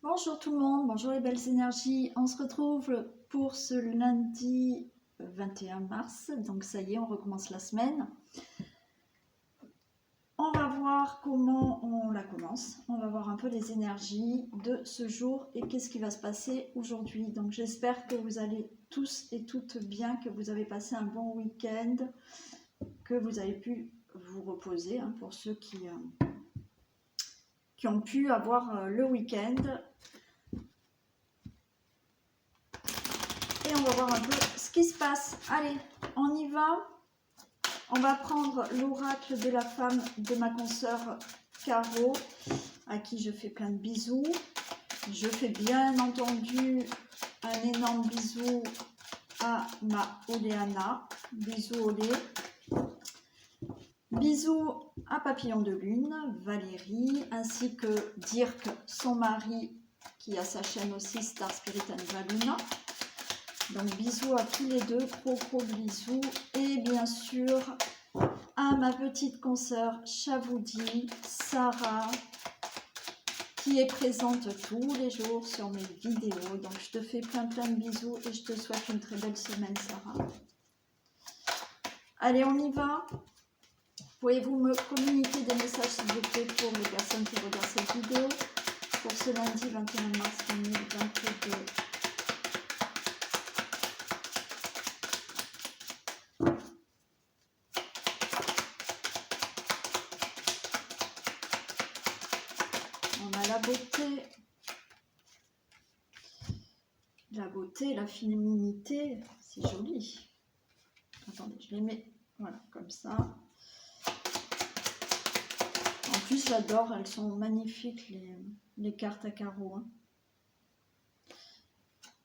Bonjour tout le monde, bonjour les belles énergies. On se retrouve pour ce lundi 21 mars. Donc ça y est, on recommence la semaine. On va voir comment on la commence. On va voir un peu les énergies de ce jour et qu'est-ce qui va se passer aujourd'hui. Donc j'espère que vous allez tous et toutes bien, que vous avez passé un bon week-end, que vous avez pu vous reposer, pour ceux qui ont pu avoir le week-end. Et on va voir un peu ce qui se passe. Allez, on y va. On va prendre l'oracle de la femme de ma consoeur Caro, à qui je fais plein de bisous. Je fais bien entendu un énorme bisou à ma Oléana. Bisous Olé. Bisous à Papillon de Lune, Valérie, ainsi que Dirk, son mari, qui a sa chaîne aussi Star Spirit and Valuna. Donc bisous à tous les deux, gros bisous. Et bien sûr à ma petite consoeur Chavoudi, Sarah, qui est présente tous les jours sur mes vidéos. Donc je te fais plein de bisous et je te souhaite une très belle semaine, Sarah. Allez, on y va. Pouvez-vous me communiquer des messages s'il vous plaît pour les personnes qui regardent cette vidéo pour ce lundi 21 mars 2022. On a la beauté, la féminité, c'est joli. Attendez, je les mets, voilà, comme ça. En plus, j'adore, elles sont magnifiques, les cartes à carreaux.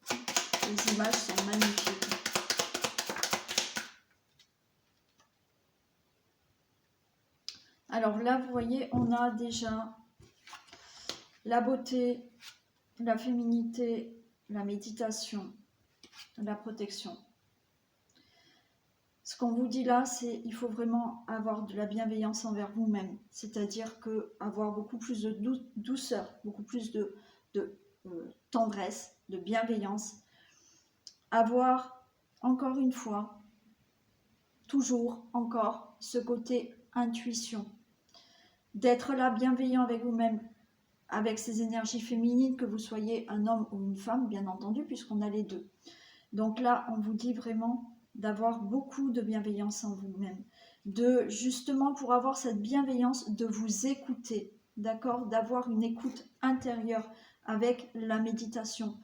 Les images sont magnifiques. Alors là, vous voyez, on a déjà la beauté, la féminité, la méditation, la protection. Ce qu'on vous dit là, c'est qu'il faut vraiment avoir de la bienveillance envers vous-même. C'est-à-dire que avoir beaucoup plus de douceur, beaucoup plus de tendresse, de bienveillance. Avoir, encore une fois, toujours encore, ce côté intuition. D'être là bienveillant avec vous-même, avec ces énergies féminines, que vous soyez un homme ou une femme, bien entendu, puisqu'on a les deux. Donc là, on vous dit vraiment d'avoir beaucoup de bienveillance en vous-même, de justement pour avoir cette bienveillance, de vous écouter, d'accord, d'avoir une écoute intérieure avec la méditation.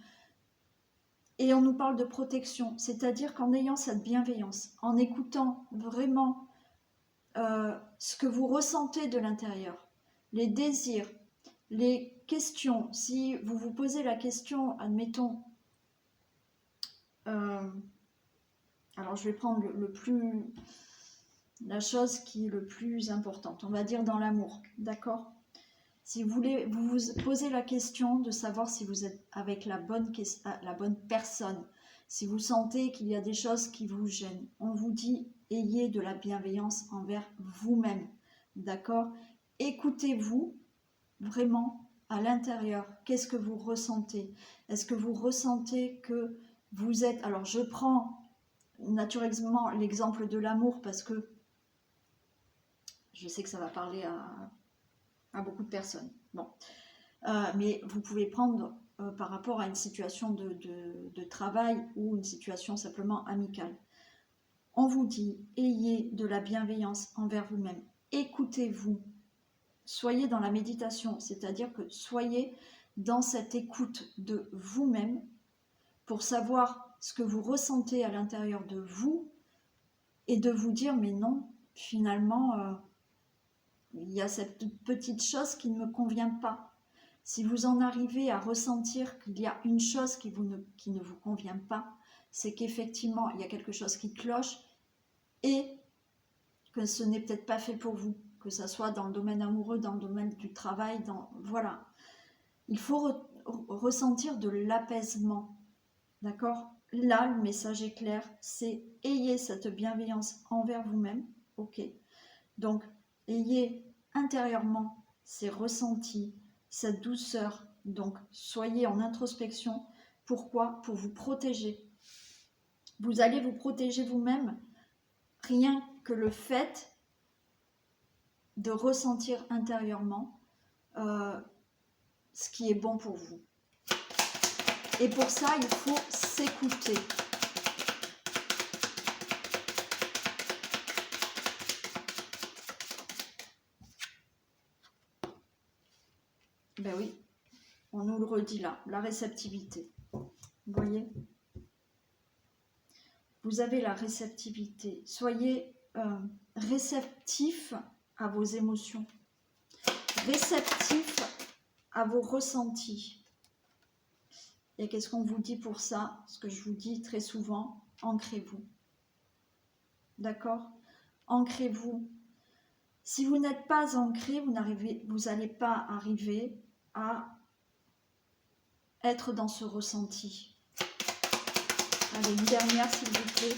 Et on nous parle de protection, c'est-à-dire qu'en ayant cette bienveillance, en écoutant vraiment ce que vous ressentez de l'intérieur, les désirs, les questions, si vous vous posez la question, admettons, alors je vais prendre la chose qui est le plus importante, on va dire dans l'amour, d'accord? Si vous voulez, vous vous posez la question de savoir si vous êtes avec la bonne personne, si vous sentez qu'il y a des choses qui vous gênent, on vous dit ayez de la bienveillance envers vous-même, d'accord? Écoutez-vous vraiment à l'intérieur, qu'est-ce que vous ressentez? Est-ce que vous ressentez que vous êtes... Alors je prends naturellement l'exemple de l'amour parce que je sais que ça va parler à beaucoup de personnes. Bon. Mais vous pouvez prendre par rapport à une situation de travail ou une situation simplement amicale. On vous dit, ayez de la bienveillance envers vous-même. Écoutez-vous. Soyez dans la méditation, c'est-à-dire que soyez dans cette écoute de vous-même pour savoir ce que vous ressentez à l'intérieur de vous et de vous dire, mais non, finalement, il y a cette petite chose qui ne me convient pas. Si vous en arrivez à ressentir qu'il y a une chose qui ne vous convient pas, c'est qu'effectivement, il y a quelque chose qui cloche et que ce n'est peut-être pas fait pour vous, que ce soit dans le domaine amoureux, dans le domaine du travail, voilà. Il faut ressentir de l'apaisement, d'accord? Là, le message est clair, c'est ayez cette bienveillance envers vous-même, ok? Donc, ayez intérieurement ces ressentis, cette douceur, Donc, soyez en introspection. Pourquoi? Pour vous protéger. Vous allez vous protéger vous-même, rien que le fait de ressentir intérieurement ce qui est bon pour vous. Et pour ça, il faut s'écouter. Ben oui, on nous le redit là, la réceptivité. Vous voyez? Vous avez la réceptivité. Soyez réceptif à vos émotions, réceptif à vos ressentis. Et qu'est-ce qu'on vous dit pour ça? Ce que je vous dis très souvent, ancrez-vous. D'accord? Ancrez-vous. Si vous n'êtes pas ancré, vous n'allez pas arriver à être dans ce ressenti. Allez, une dernière s'il vous plaît.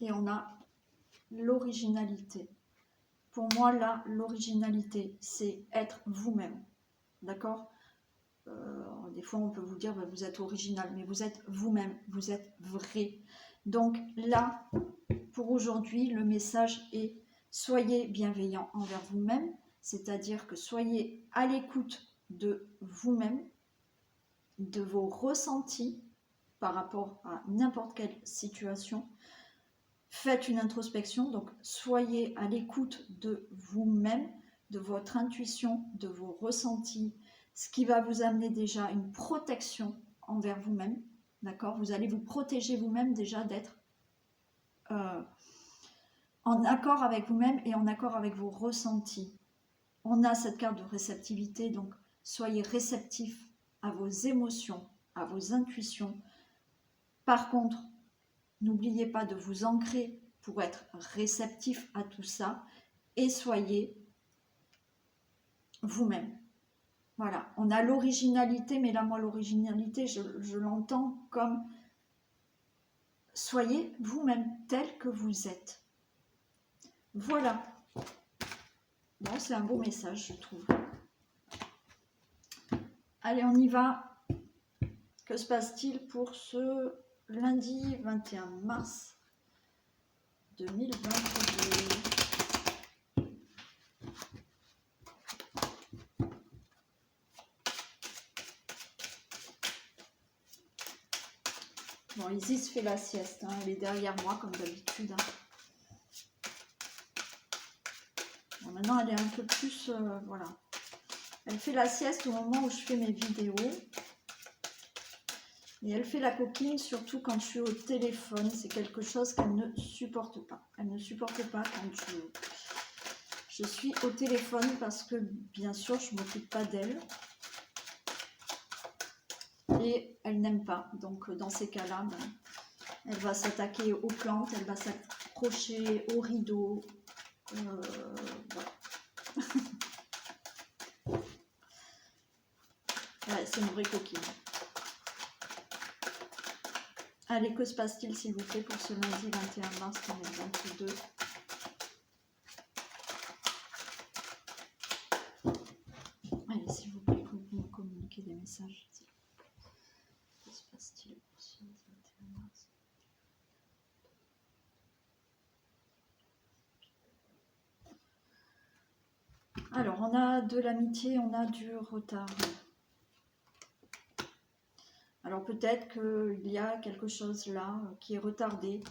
Et on a l'originalité. Pour moi, là, l'originalité, c'est être vous-même. D'accord? Des fois, on peut vous dire, bah, vous êtes original, mais vous êtes vous-même, vous êtes vrai. Donc là, pour aujourd'hui, le message est soyez bienveillant envers vous-même, c'est-à-dire que soyez à l'écoute de vous-même, de vos ressentis par rapport à n'importe quelle situation. Faites une introspection, donc soyez à l'écoute de vous-même, de votre intuition, de vos ressentis, ce qui va vous amener déjà une protection envers vous-même, d'accord? Vous allez vous protéger vous-même déjà d'être en accord avec vous-même et en accord avec vos ressentis. On a cette carte de réceptivité, donc soyez réceptifs à vos émotions, à vos intuitions. Par contre, n'oubliez pas de vous ancrer pour être réceptif à tout ça et soyez vous-même. Voilà, on a l'originalité, mais là, moi, l'originalité, je l'entends comme soyez vous-même tel que vous êtes. Voilà. Bon, c'est un beau message, je trouve. Allez, on y va. Que se passe-t-il pour ce lundi 21 mars 2022? Bon, Isis fait la sieste, hein. Elle est derrière moi comme d'habitude. Hein. Bon, maintenant, elle est un peu plus... voilà. Elle fait la sieste au moment où je fais mes vidéos. Et elle fait la coquine surtout quand je suis au téléphone. C'est quelque chose qu'elle ne supporte pas. Elle ne supporte pas quand je suis au téléphone parce que, bien sûr, je ne m'occupe pas d'elle. Et elle n'aime pas. Donc, dans ces cas-là, ben, elle va s'attaquer aux plantes, elle va s'accrocher aux rideaux. Voilà. Ouais, c'est une vraie coquine. Allez, que se passe-t-il s'il vous plaît pour ce lundi 21 mars 2022? Allez, s'il vous plaît, vous me communiquez des messages. Que se passe-t-il pour ce lundi 21 mars? Alors, on a de l'amitié, on a du retard. Alors peut-être qu'il y a quelque chose là qui est retardé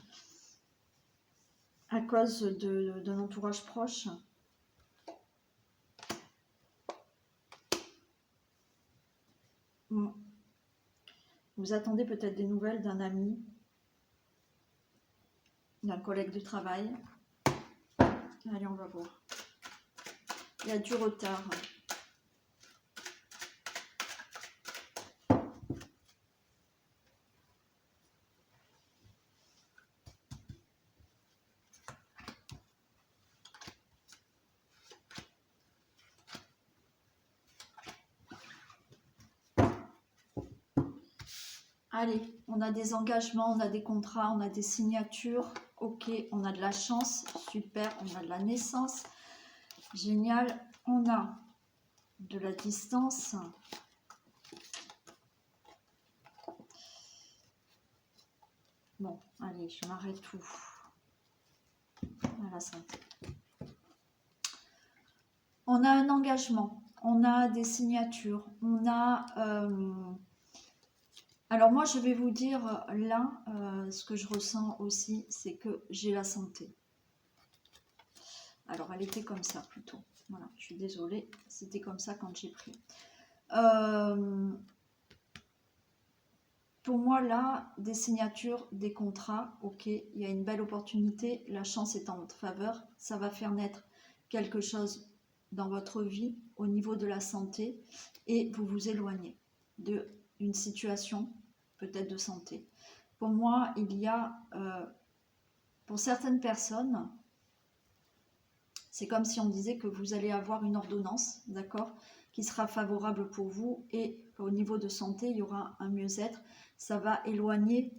à cause d'un entourage proche. Vous attendez peut-être des nouvelles d'un ami, d'un collègue de travail. Allez, on va voir. Il y a du retard. Allez, on a des engagements, on a des contrats, on a des signatures, ok, on a de la chance, super, on a de la naissance, génial, on a de la distance, bon, allez, je m'arrête tout, à la santé. On a un engagement, on a des signatures, on a... alors moi, je vais vous dire, là, ce que je ressens aussi, c'est que j'ai la santé. Alors, elle était comme ça plutôt. Voilà, je suis désolée, c'était comme ça quand j'ai pris. Pour moi, là, des signatures, des contrats, ok, il y a une belle opportunité, la chance est en votre faveur, ça va faire naître quelque chose dans votre vie au niveau de la santé et vous vous éloignez d'une situation peut-être de santé. Pour moi, il y a, pour certaines personnes, c'est comme si on disait que vous allez avoir une ordonnance, d'accord, qui sera favorable pour vous et au niveau de santé, il y aura un mieux-être. Ça va éloigner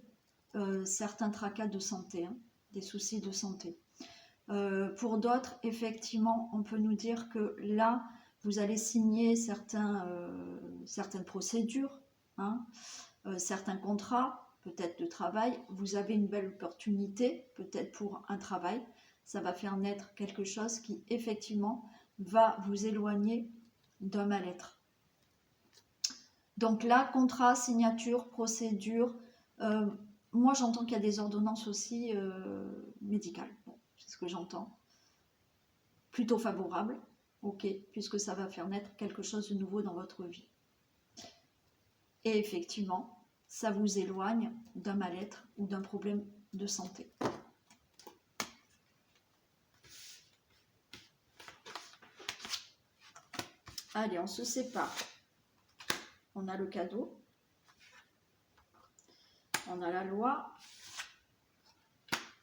certains tracas de santé, hein, des soucis de santé. Pour d'autres, effectivement, on peut nous dire que là, vous allez signer certaines procédures, hein, certains contrats, peut-être de travail. Vous avez une belle opportunité, peut-être pour un travail. Ça va faire naître quelque chose qui, effectivement, va vous éloigner d'un mal-être. Donc là, contrat, signature, procédure. Moi, j'entends qu'il y a des ordonnances aussi médicales. Bon, c'est ce que j'entends. Plutôt favorable, ok, puisque ça va faire naître quelque chose de nouveau dans votre vie. Et effectivement, ça vous éloigne d'un mal-être ou d'un problème de santé. Allez, on se sépare. On a le cadeau. On a la loi.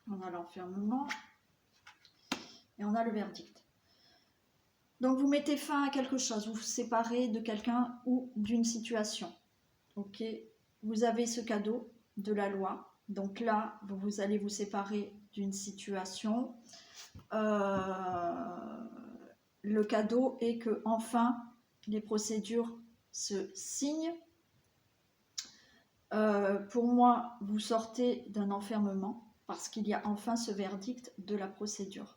On a l'enfermement. Et on a le verdict. Donc, vous mettez fin à quelque chose. Vous vous séparez de quelqu'un ou d'une situation. Ok. Vous avez ce cadeau de la loi. Donc là, vous allez vous séparer d'une situation. Le cadeau est que enfin les procédures se signent. Pour moi, vous sortez d'un enfermement parce qu'il y a enfin ce verdict de la procédure.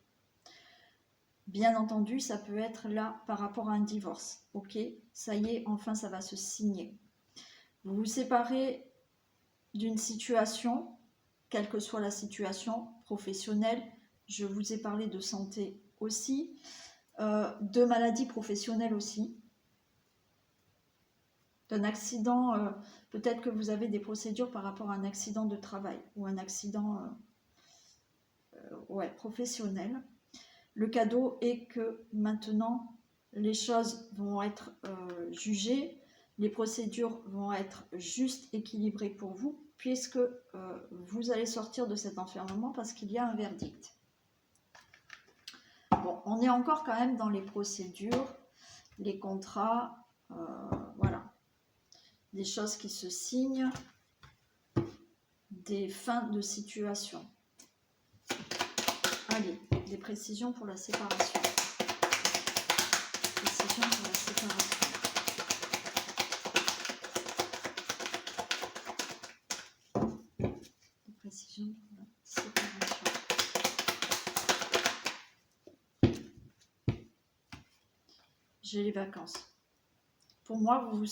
Bien entendu, ça peut être là par rapport à un divorce. Ok, ça y est, enfin ça va se signer. Vous vous séparez d'une situation, quelle que soit la situation professionnelle. Je vous ai parlé de santé aussi. De maladies professionnelles aussi, d'un accident, peut-être que vous avez des procédures par rapport à un accident de travail ou un accident professionnel. Le cadeau est que maintenant les choses vont être jugées, les procédures vont être juste équilibrées pour vous, puisque vous allez sortir de cet enfermement parce qu'il y a un verdict. Bon, on est encore quand même dans les procédures, les contrats, voilà. Des choses qui se signent, des fins de situation. Allez, des précisions pour la séparation. Précisions pour la séparation. Des précisions pour la séparation. J'ai les vacances. Pour moi, vous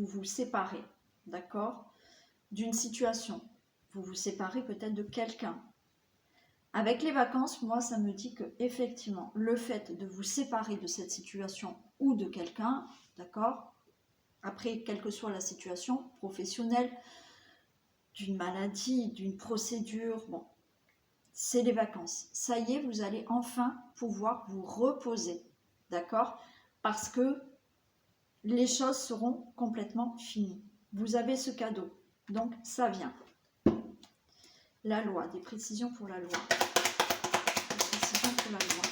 vous séparez, d'accord, d'une situation. Vous vous séparez peut-être de quelqu'un. Avec les vacances, moi, ça me dit que effectivement, le fait de vous séparer de cette situation ou de quelqu'un, d'accord, après, quelle que soit la situation professionnelle, d'une maladie, d'une procédure, bon, c'est les vacances. Ça y est, vous allez enfin pouvoir vous reposer, d'accord, parce que les choses seront complètement finies. Vous avez ce cadeau, donc ça vient. La loi, des précisions pour la loi. Des précisions pour la loi.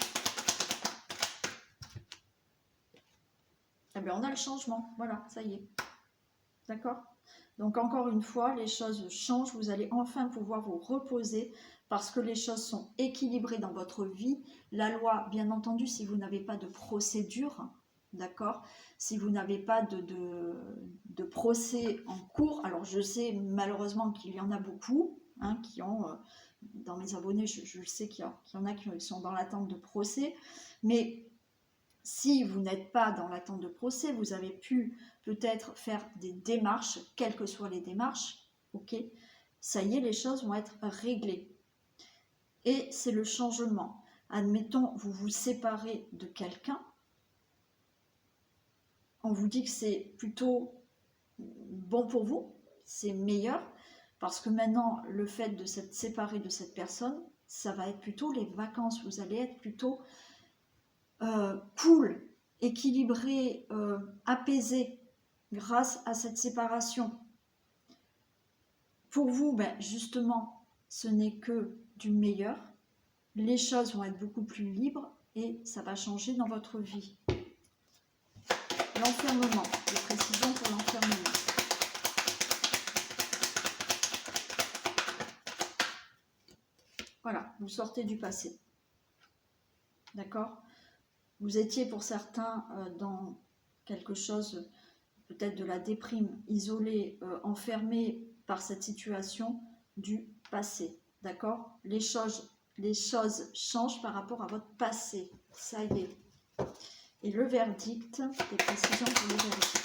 Eh bien, on a le changement, voilà, ça y est. D'accord ? Donc, encore une fois, les choses changent, vous allez enfin pouvoir vous reposer parce que les choses sont équilibrées dans votre vie. La loi, bien entendu, si vous n'avez pas de procédure, d'accord, si vous n'avez pas de procès en cours, alors je sais malheureusement qu'il y en a beaucoup, hein, qui ont, dans mes abonnés, je sais qu'il y en a qui sont dans l'attente de procès, mais si vous n'êtes pas dans l'attente de procès, vous avez pu peut-être faire des démarches, quelles que soient les démarches, ok, ça y est, les choses vont être réglées. Et c'est le changement. Admettons, vous vous séparez de quelqu'un, on vous dit que c'est plutôt bon pour vous, c'est meilleur, parce que maintenant, le fait de s'être séparé de cette personne, ça va être plutôt les vacances, vous allez être plutôt cool, équilibré, apaisé, grâce à cette séparation. Pour vous, ben, justement, ce n'est que du meilleur, les choses vont être beaucoup plus libres et ça va changer dans votre vie. L'enfermement, des précisions pour l'enfermement. Voilà, vous sortez du passé. D'accord? Vous étiez pour certains dans quelque chose, peut-être de la déprime, isolé, enfermé par cette situation du passé. D'accord? Les choses changent par rapport à votre passé. Ça y est. Et le verdict, des précisions pour le verdict.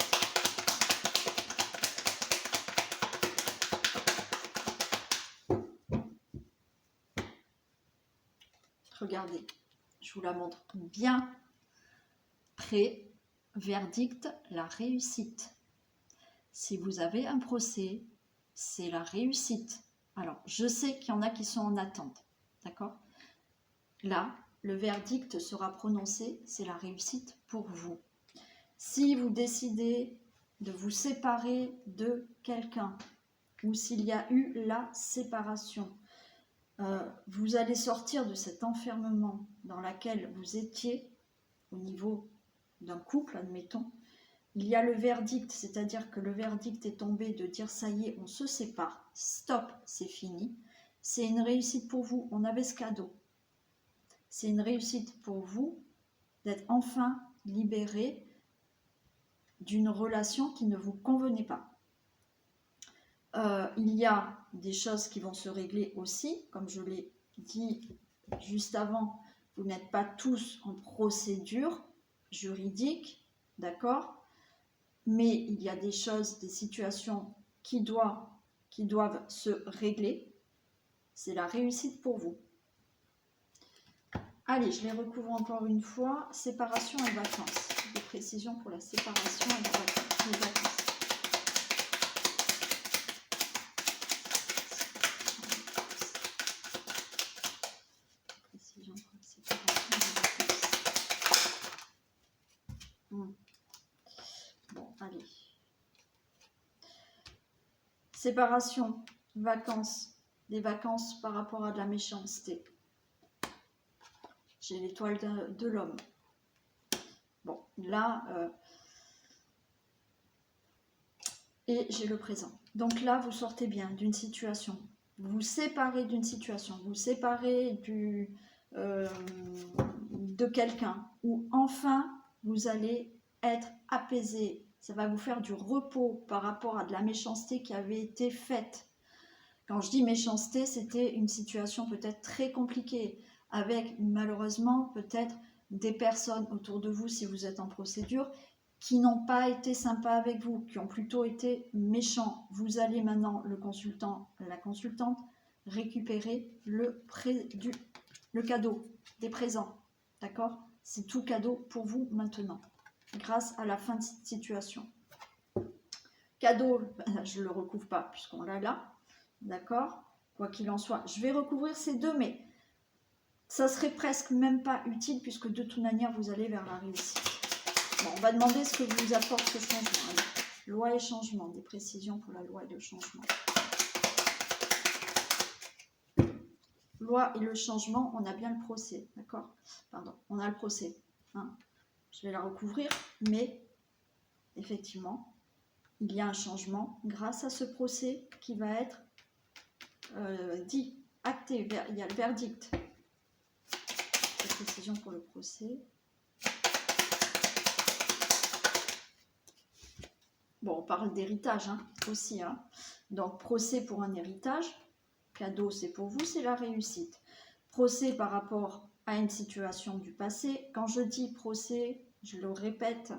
Regardez, je vous la montre bien près. Verdict, la réussite. Si vous avez un procès, c'est la réussite. Alors, je sais qu'il y en a qui sont en attente, d'accord? Là, le verdict sera prononcé, c'est la réussite pour vous. Si vous décidez de vous séparer de quelqu'un, ou s'il y a eu la séparation, vous allez sortir de cet enfermement dans lequel vous étiez au niveau d'un couple, admettons. Il y a le verdict, c'est-à-dire que le verdict est tombé de dire ça y est, on se sépare, stop, c'est fini. C'est une réussite pour vous, on avait ce cadeau. C'est une réussite pour vous d'être enfin libéré d'une relation qui ne vous convenait pas. Il y a des choses qui vont se régler aussi, comme je l'ai dit juste avant, vous n'êtes pas tous en procédure juridique, d'accord? Mais il y a des choses, des situations qui doivent se régler. C'est la réussite pour vous. Allez, je les recouvre encore une fois. Séparation et vacances. Des précisions pour la séparation et les vacances. Précision pour la séparation et les vacances. Bon, allez. Séparation, vacances. Des vacances par rapport à de la méchanceté. J'ai l'étoile de l'homme. Bon, là, et j'ai le présent. Donc là, vous sortez bien d'une situation. Vous vous séparez d'une situation. Vous vous séparez de quelqu'un. Où enfin, vous allez être apaisé. Ça va vous faire du repos par rapport à de la méchanceté qui avait été faite. Quand je dis méchanceté, c'était une situation peut-être très compliquée, avec malheureusement peut-être des personnes autour de vous, si vous êtes en procédure, qui n'ont pas été sympas avec vous, qui ont plutôt été méchants. Vous allez maintenant, le consultant, la consultante, récupérer le cadeau, des présents. D'accord? C'est tout cadeau pour vous maintenant, grâce à la fin de cette situation. Cadeau, je ne le recouvre pas puisqu'on l'a là. D'accord? Quoi qu'il en soit, je vais recouvrir ces deux, mais ça serait presque même pas utile puisque de toute manière, vous allez vers la réussite. Bon, on va demander ce que vous apporte ce changement. Allez. Loi et changement, des précisions pour la loi et le changement. Loi et le changement, on a bien le procès, d'accord? Pardon, on a le procès. Hein. Je vais la recouvrir, mais effectivement, il y a un changement grâce à ce procès qui va être dit, acté, il y a le verdict. Précision pour le procès. Bon, on parle d'héritage hein, aussi. Hein. Donc, procès pour un héritage. Cadeau, c'est pour vous, c'est la réussite. Procès par rapport à une situation du passé. Quand je dis procès, je le répète,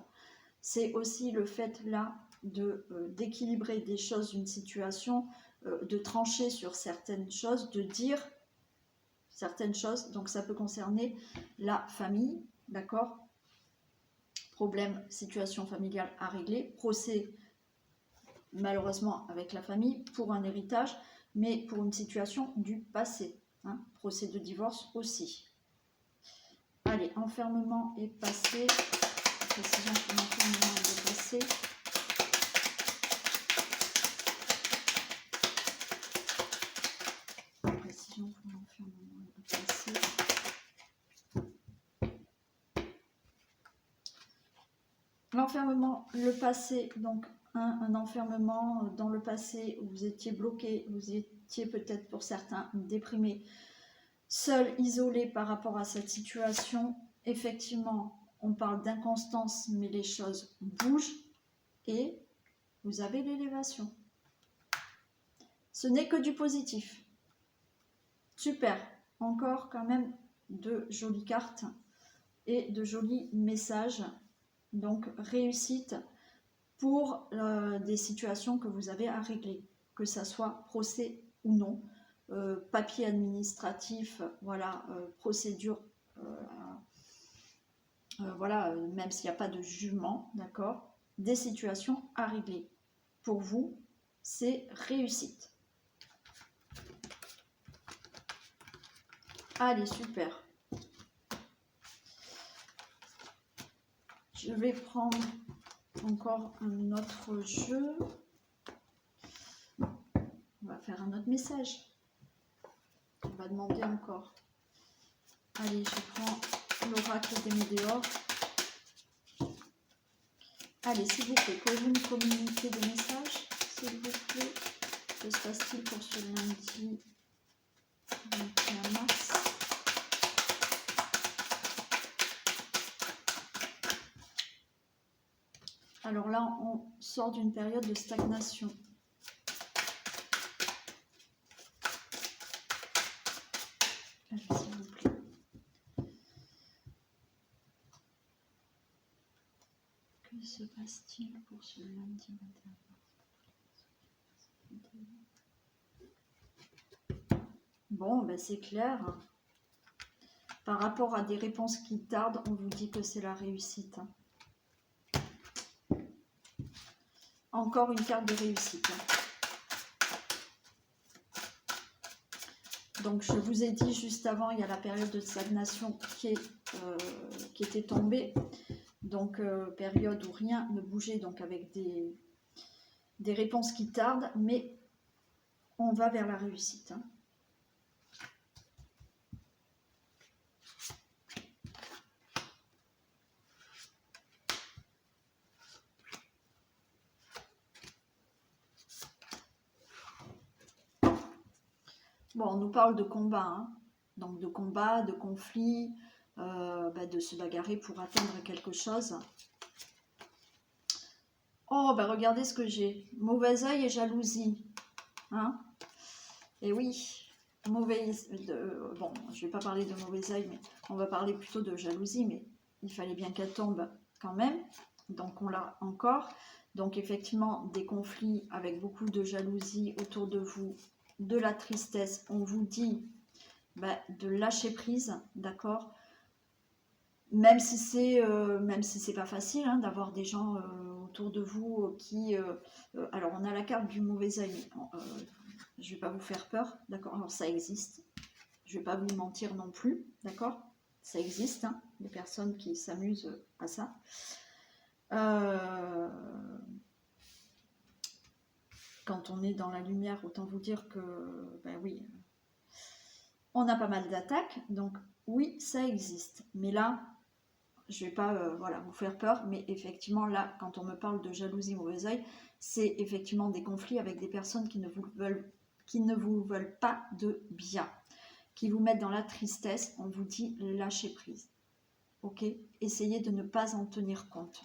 c'est aussi le fait là d'équilibrer des choses, une situation, de trancher sur certaines choses, de dire certaines choses. Donc ça peut concerner la famille, d'accord? Problème, situation familiale à régler, procès malheureusement avec la famille pour un héritage, mais pour une situation du passé. Hein, procès de divorce aussi. Allez, enfermement est passé. Précision pour l'enfermement est passé. Précision pour l'enfermement est passé. L'enfermement, le passé, donc un enfermement dans le passé où vous étiez bloqué, vous étiez peut-être pour certains déprimé, seul, isolé par rapport à cette situation. Effectivement, on parle d'inconstance, mais les choses bougent et vous avez l'élévation. Ce n'est que du positif. Super, encore quand même de jolies cartes et de jolis messages. Donc réussite pour des situations que vous avez à régler, que ça soit procès ou non, papier administratif, voilà, procédure, voilà, même s'il n'y a pas de jugement, d'accord, des situations à régler. Pour vous, c'est réussite. Allez, super. Je vais prendre encore un autre jeu. On va faire un autre message. On va demander encore. Allez, je prends l'oracle des météores. Allez, s'il vous plaît, pouvez-vous me communiquer des messages, s'il vous plaît? Que se passe-t-il pour ce lundi 21 mars? Alors là, on sort d'une période de stagnation. Allez, s'il vous plaît. Que se passe-t-il pour ce lundi 21 mars? Bon, ben c'est clair. Par rapport à des réponses qui tardent, on vous dit que c'est la réussite. Encore une carte de réussite. Donc je vous ai dit juste avant, il y a la période de stagnation qui était tombée. Donc période où rien ne bougeait, donc avec des réponses qui tardent, mais on va vers la réussite. Hein. Bon, on nous parle de combat, hein. Donc de combat, de conflit, de se bagarrer pour atteindre quelque chose. Oh, regardez ce que j'ai. Mauvais œil et jalousie. Hein? Et oui, bon, je ne vais pas parler de mauvais œil, mais on va parler plutôt de jalousie, mais il fallait bien qu'elle tombe quand même. Donc on l'a encore. Donc effectivement, des conflits avec beaucoup de jalousie autour de vous, de la tristesse. On vous dit de lâcher prise, d'accord, même si c'est pas facile hein, d'avoir des gens autour de vous qui alors on a la carte du mauvais œil, je vais pas vous faire peur, d'accord, alors ça existe, je vais pas vous mentir non plus, d'accord, ça existe, hein, des personnes qui s'amusent à ça. Quand on est dans la lumière, autant vous dire que oui, on a pas mal d'attaques, donc oui, ça existe. Mais là, je ne vais pas vous faire peur, mais effectivement, là, quand on me parle de jalousie, mauvais œil, c'est effectivement des conflits avec des personnes qui qui ne vous veulent pas de bien, qui vous mettent dans la tristesse. On vous dit lâcher prise. Ok? Essayez de ne pas en tenir compte.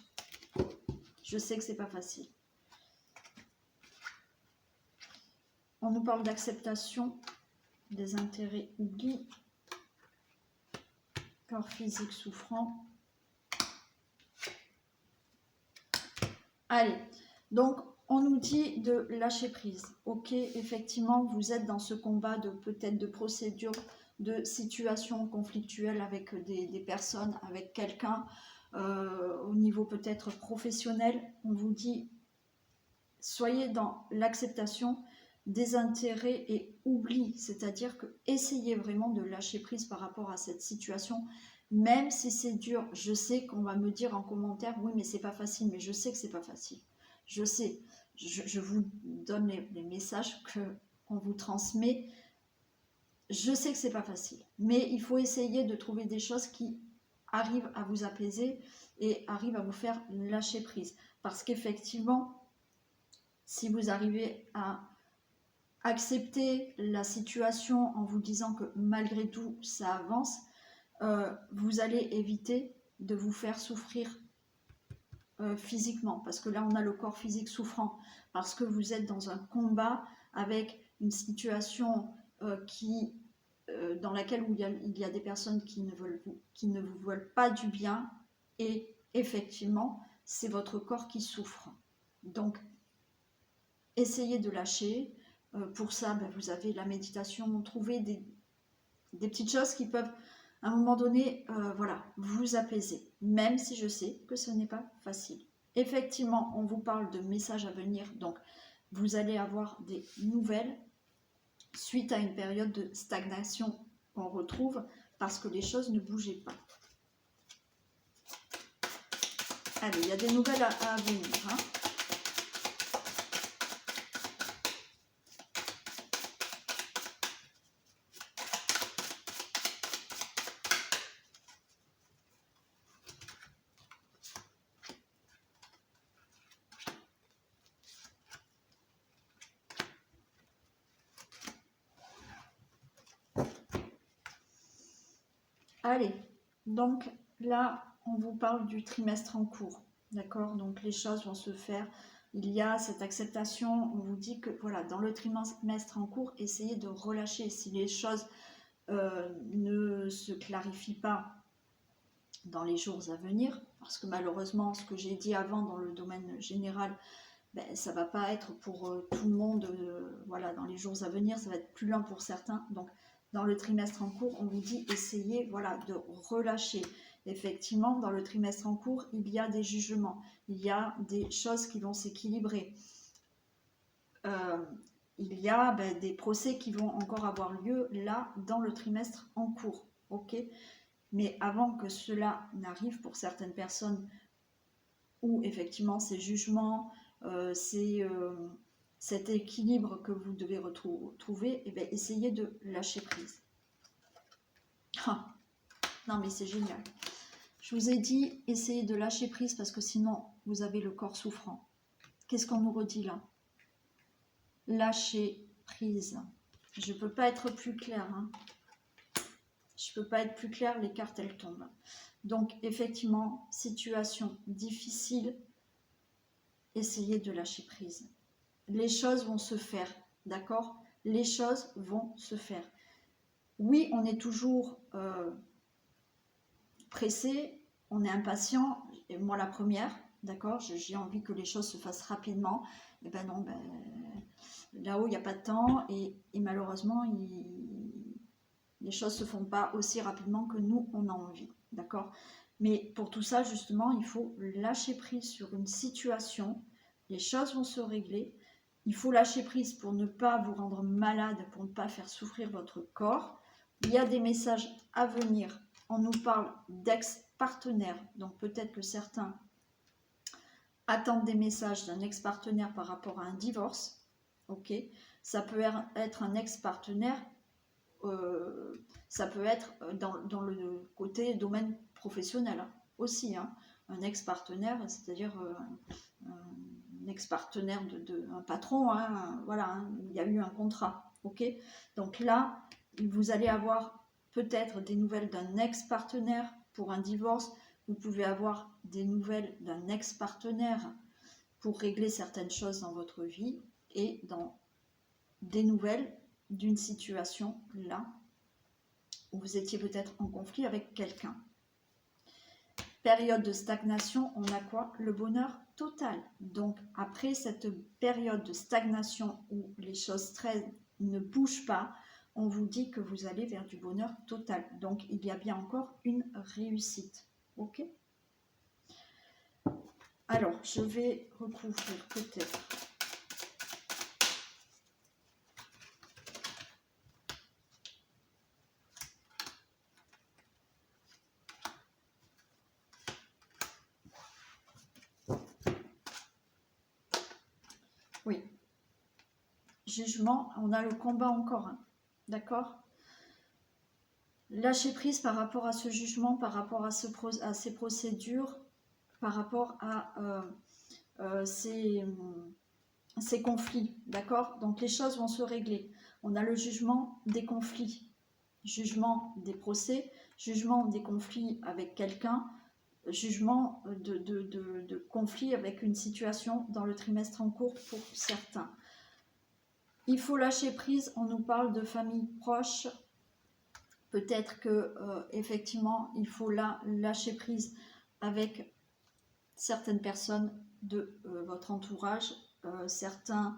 Je sais que c'est pas facile. On nous parle d'acceptation, des intérêts oubliés, corps physique souffrant. Allez, donc on nous dit de lâcher prise. Ok, effectivement, vous êtes dans ce combat de peut-être de procédure, de situation conflictuelle avec des personnes, avec quelqu'un, au niveau peut-être professionnel. On vous dit, soyez dans l'acceptation des intérêts et oubli, c'est-à-dire que essayez vraiment de lâcher prise par rapport à cette situation, même si c'est dur. Je sais qu'on va me dire en commentaire, oui mais c'est pas facile, mais je sais que c'est pas facile, je sais, je vous donne les messages qu'on vous transmet, je sais que c'est pas facile, mais il faut essayer de trouver des choses qui arrivent à vous apaiser et arrivent à vous faire lâcher prise, parce qu'effectivement, si vous arrivez à accepter la situation en vous disant que malgré tout ça avance, vous allez éviter de vous faire souffrir physiquement, parce que là on a le corps physique souffrant, parce que vous êtes dans un combat avec une situation dans laquelle il y a des personnes qui ne vous veulent pas du bien, et effectivement c'est votre corps qui souffre. Donc essayez de lâcher. Pour ça, vous avez la méditation, trouver des petites choses qui peuvent, à un moment donné, voilà, vous apaiser, même si je sais que ce n'est pas facile. Effectivement, on vous parle de messages à venir, donc vous allez avoir des nouvelles suite à une période de stagnation qu'on retrouve parce que les choses ne bougeaient pas. Allez, il y a des nouvelles à venir, hein. Allez, donc là, on vous parle du trimestre en cours, d'accord? Donc les choses vont se faire, il y a cette acceptation, on vous dit que voilà, dans le trimestre en cours, essayez de relâcher. Si les choses ne se clarifient pas dans les jours à venir, parce que malheureusement, ce que j'ai dit avant dans le domaine général, ça ne va pas être pour tout le monde, voilà, dans les jours à venir, ça va être plus lent pour certains. Donc dans le trimestre en cours, on vous dit essayez, voilà, de relâcher. Effectivement, dans le trimestre en cours, il y a des jugements, il y a des choses qui vont s'équilibrer. Il y a des procès qui vont encore avoir lieu là dans le trimestre en cours, ok? Mais avant que cela n'arrive pour certaines personnes, où effectivement ces jugements, cet équilibre que vous devez retrouver, et bien, essayez de lâcher prise. Ah, non mais c'est génial. Je vous ai dit, essayez de lâcher prise parce que sinon vous avez le corps souffrant. Qu'est-ce qu'on nous redit là? Lâcher prise. Je ne peux pas être plus claire, hein. Je ne peux pas être plus claire, les cartes elles tombent. Donc effectivement, situation difficile, essayez de lâcher prise. Les choses vont se faire, d'accord? Les choses vont se faire. Oui, on est toujours pressé, on est impatient, et moi la première, d'accord? J'ai envie que les choses se fassent rapidement. Et ben non, là-haut il n'y a pas de temps, et malheureusement les choses ne se font pas aussi rapidement que nous on a envie, d'accord? Mais pour tout ça justement, il faut lâcher prise sur une situation, les choses vont se régler. Il faut lâcher prise pour ne pas vous rendre malade, pour ne pas faire souffrir votre corps. Il y a des messages à venir. On nous parle d'ex-partenaires. Donc peut-être que certains attendent des messages d'un ex-partenaire par rapport à un divorce. Ok, ça peut être un ex-partenaire, ça peut être dans le côté domaine professionnel aussi, hein. Un ex-partenaire, c'est-à-dire un ex-partenaire d'un patron, hein, voilà, hein, il y a eu un contrat, ok? Donc là, vous allez avoir peut-être des nouvelles d'un ex-partenaire pour un divorce. Vous pouvez avoir des nouvelles d'un ex-partenaire pour régler certaines choses dans votre vie et dans des nouvelles d'une situation là où vous étiez peut-être en conflit avec quelqu'un. Période de stagnation, on a quoi? Le bonheur total. Donc après cette période de stagnation où les choses ne bougent pas, on vous dit que vous allez vers du bonheur total. Donc il y a bien encore une réussite. Ok? Alors je vais recouvrir peut-être. Oui. Jugement, on a le combat encore. Hein. D'accord? Lâcher prise par rapport à ce jugement, par rapport à ces procédures, par rapport à ces conflits, d'accord? Donc les choses vont se régler. On a le jugement des conflits, jugement des procès, jugement des conflits avec quelqu'un, jugement de conflits avec une situation dans le trimestre en cours pour certains. Il faut lâcher prise, on nous parle de famille proche. Peut-être que effectivement, il faut lâcher prise avec certaines personnes de votre entourage, certaines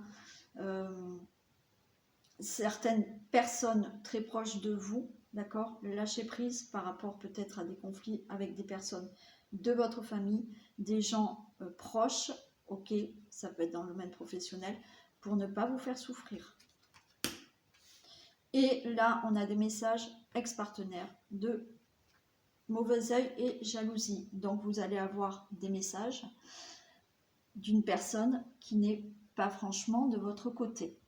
personnes très proches de vous, d'accord? Lâcher prise par rapport peut-être à des conflits avec des personnes de votre famille, des gens proches, ok, ça peut être dans le domaine professionnel, pour ne pas vous faire souffrir. Et là, on a des messages ex-partenaires de mauvais œil et jalousie. Donc, vous allez avoir des messages d'une personne qui n'est pas franchement de votre côté,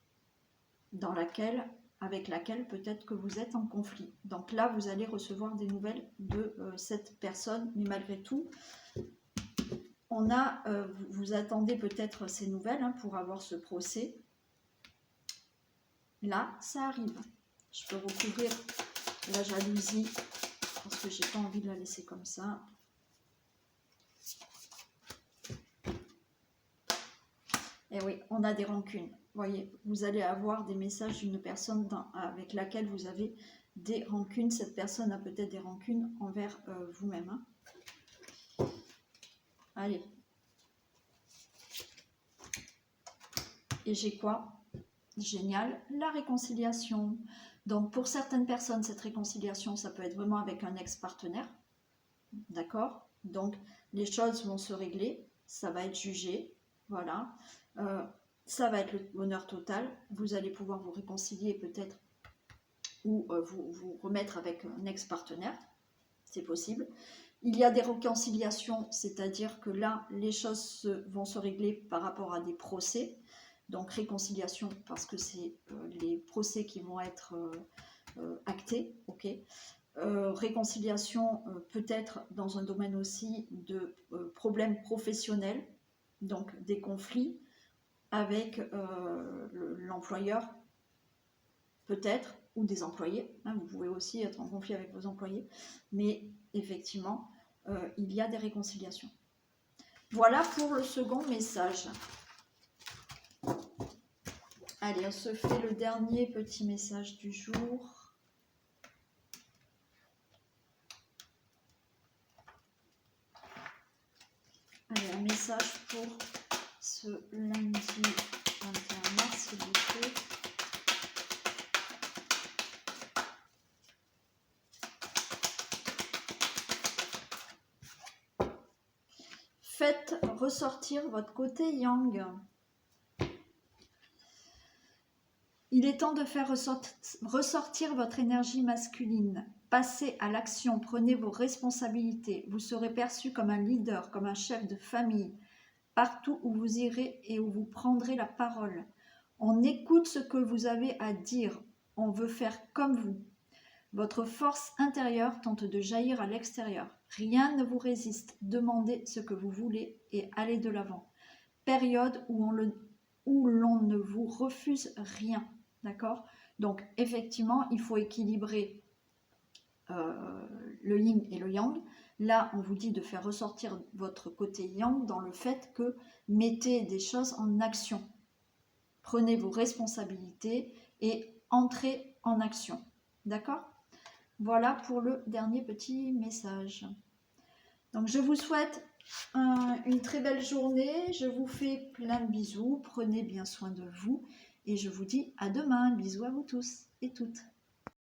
avec laquelle peut-être que vous êtes en conflit. Donc là, vous allez recevoir des nouvelles de cette personne, mais malgré tout, vous attendez peut-être ces nouvelles hein, pour avoir ce procès. Là, ça arrive. Je peux recouvrir la jalousie parce que j'ai pas envie de la laisser comme ça. Et oui, on a des rancunes. Voyez, vous allez avoir des messages d'une personne avec laquelle vous avez des rancunes. Cette personne a peut-être des rancunes envers vous-même. Hein. Allez. Et j'ai quoi? Génial, la réconciliation. Donc pour certaines personnes, cette réconciliation, ça peut être vraiment avec un ex-partenaire. D'accord? Donc les choses vont se régler, ça va être jugé. Voilà. Ça va être le bonheur total. Vous allez pouvoir vous réconcilier peut-être ou vous remettre avec un ex-partenaire. C'est possible. Il y a des réconciliations, c'est-à-dire que là, les choses vont se régler par rapport à des procès. Donc réconciliation parce que c'est les procès qui vont être actés. Ok. Réconciliation peut-être dans un domaine aussi de problèmes professionnels, donc des conflits avec l'employeur peut-être, ou des employés. Hein, vous pouvez aussi être en conflit avec vos employés, mais effectivement, il y a des réconciliations. Voilà pour le second message. Allez, on se fait le dernier petit message du jour. Allez, un message pour ce lundi 21 mars, s'il vous plaît. Faites ressortir votre côté yang. Il est temps de faire ressortir votre énergie masculine. Passez à l'action, prenez vos responsabilités. Vous serez perçu comme un leader, comme un chef de famille, partout où vous irez et où vous prendrez la parole. On écoute ce que vous avez à dire. On veut faire comme vous. Votre force intérieure tente de jaillir à l'extérieur. Rien ne vous résiste. Demandez ce que vous voulez et allez de l'avant. Période où l'on ne vous refuse rien. D'accord? Donc effectivement, il faut équilibrer le yin et le yang. Là, on vous dit de faire ressortir votre côté yang dans le fait que mettez des choses en action. Prenez vos responsabilités et entrez en action. D'accord? Voilà pour le dernier petit message. Donc je vous souhaite une très belle journée. Je vous fais plein de bisous. Prenez bien soin de vous. Et je vous dis à demain. Bisous à vous tous et toutes.